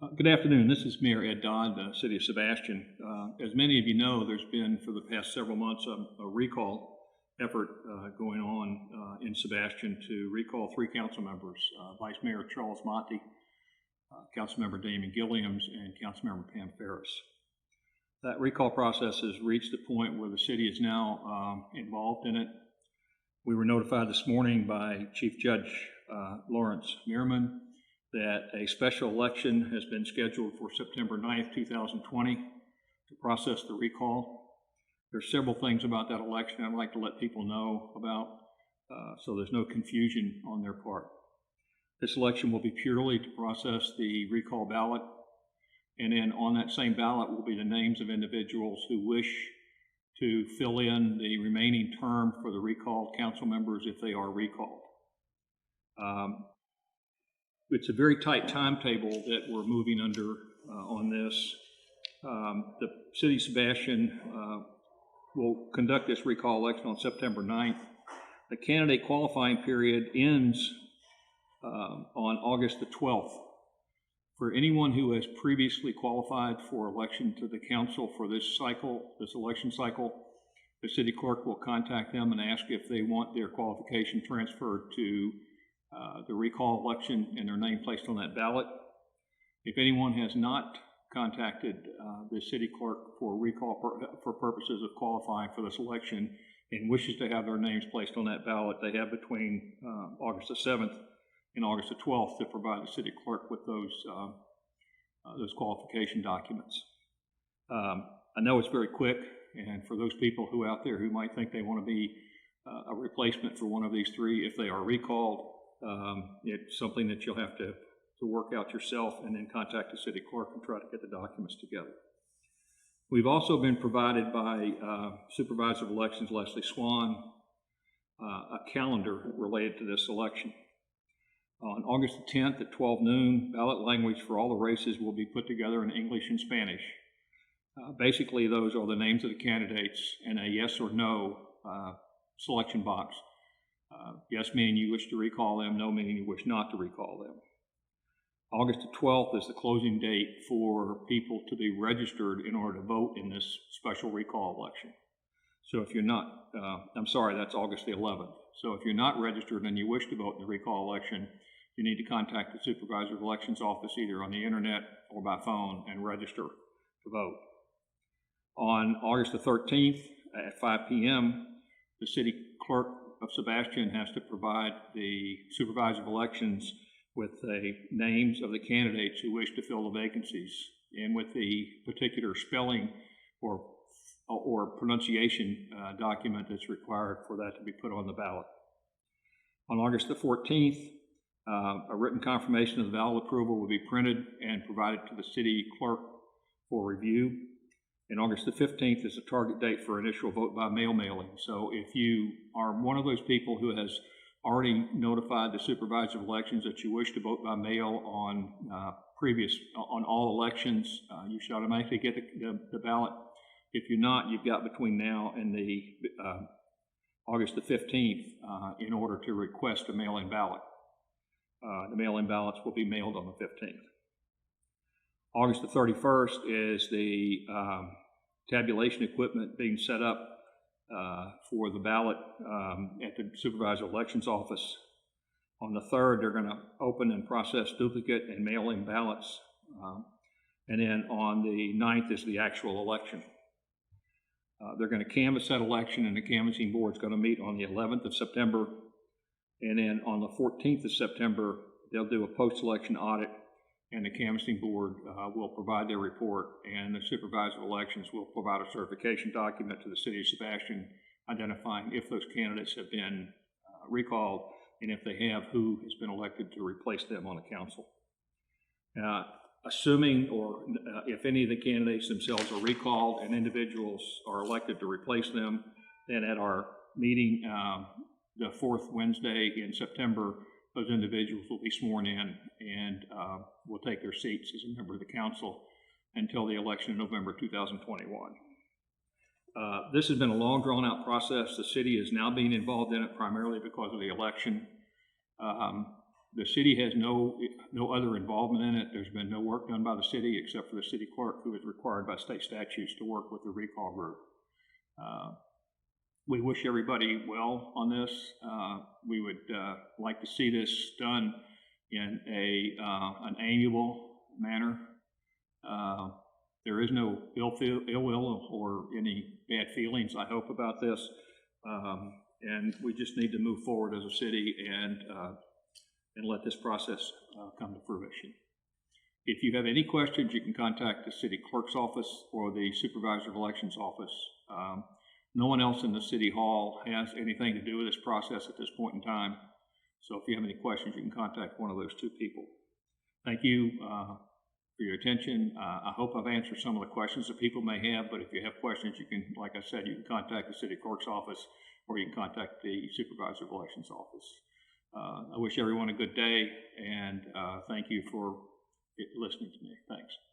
Good afternoon. This is Mayor Ed Dodd, City of Sebastian. As many of you know, there's been for the past several months a recall effort going on in Sebastian to recall 3 council members, Vice Mayor Charles Monty, Councilmember Damon Gilliams, and Councilmember Pam Ferris. That recall process has reached the point where the city is now involved in it. We were notified this morning by Chief Judge Lawrence Merriman that a special election has been scheduled for September 9th, 2020 to process the recall. There's several things about that election I'd like to let people know about so there's no confusion on their part. This election will be purely to process the recall ballot, and then on that same ballot will be the names of individuals who wish to fill in the remaining term for the recalled council members if they are recalled. It's a very tight timetable that we're moving under on this. The City of Sebastian will conduct this recall election on September 9th. The candidate qualifying period ends on August the 12th. For anyone who has previously qualified for election to the council for this election cycle, the city clerk will contact them and ask if they want their qualification transferred to the recall election and their name placed on that ballot. If anyone has not contacted the city clerk for recall for purposes of qualifying for this election and wishes to have their names placed on that ballot, they have between August the 7th and August the 12th to provide the city clerk with those qualification documents. I know it's very quick, and for those people who out there who might think they want to be a replacement for one of these 3, if they are recalled, it's something that you'll have to work out yourself and then contact the city clerk and try to get the documents together. We've also been provided by Supervisor of Elections Leslie Swan a calendar related to this election. On August the 10th at 12 noon, ballot language for all the races will be put together in English and Spanish. Basically, those are the names of the candidates and a yes or no selection box. Yes meaning you wish to recall them, no meaning you wish not to recall them. August the 12th is the closing date for people to be registered in order to vote in this special recall election. So if you're not, that's August the 11th. So if you're not registered and you wish to vote in the recall election, you need to contact the Supervisor of Elections office either on the internet or by phone and register to vote. On August the 13th at 5 p.m., the city clerk of Sebastian has to provide the Supervisor of Elections with the names of the candidates who wish to fill the vacancies and with the particular spelling or pronunciation document that's required for that to be put on the ballot. On August the 14th, a written confirmation of the ballot approval will be printed and provided to the city clerk for review. And August the 15th is the target date for initial vote by mail mailing. So if you are one of those people who has already notified the Supervisor of Elections that you wish to vote by mail on on all elections, you should automatically get the ballot. If you're not, you've got between now and the August the 15th in order to request a mail-in ballot. The mail-in ballots will be mailed on the 15th. August the 31st is the tabulation equipment being set up for the ballot at the Supervisor of Elections office. On the 3rd, they're going to open and process duplicate and mail-in ballots. And then on the 9th is the actual election. They're going to canvass that election, and the canvassing board is going to meet on the 11th of September. And then on the 14th of September, they'll do a post-election audit, and the canvassing board will provide their report, and the Supervisor of Elections will provide a certification document to the City of Sebastian identifying if those candidates have been recalled, and if they have, who has been elected to replace them on the council. Assuming or if any of the candidates themselves are recalled and individuals are elected to replace them, then at our meeting the 4th Wednesday in September, those individuals will be sworn in and will take their seats as a member of the council until the election in November 2021. This has been a long, drawn-out process. The city is now being involved in it primarily because of the election. The city has no other involvement in it. There's been no work done by the city except for the city clerk, who is required by state statutes to work with the recall group. We wish everybody well on this. We would like to see this done in an annual manner. There is no ill will or any bad feelings, I hope, about this. And we just need to move forward as a city and let this process come to fruition. If you have any questions, you can contact the city clerk's office or the supervisor of elections office. No one else in the city hall has anything to do with this process at this point in time. So if you have any questions, you can contact one of those two people. Thank you for your attention. I hope I've answered some of the questions that people may have, but if you have questions, you can, like I said, you can contact the city clerk's office or you can contact the supervisor of elections office. I wish everyone a good day, and thank you for listening to me. Thanks.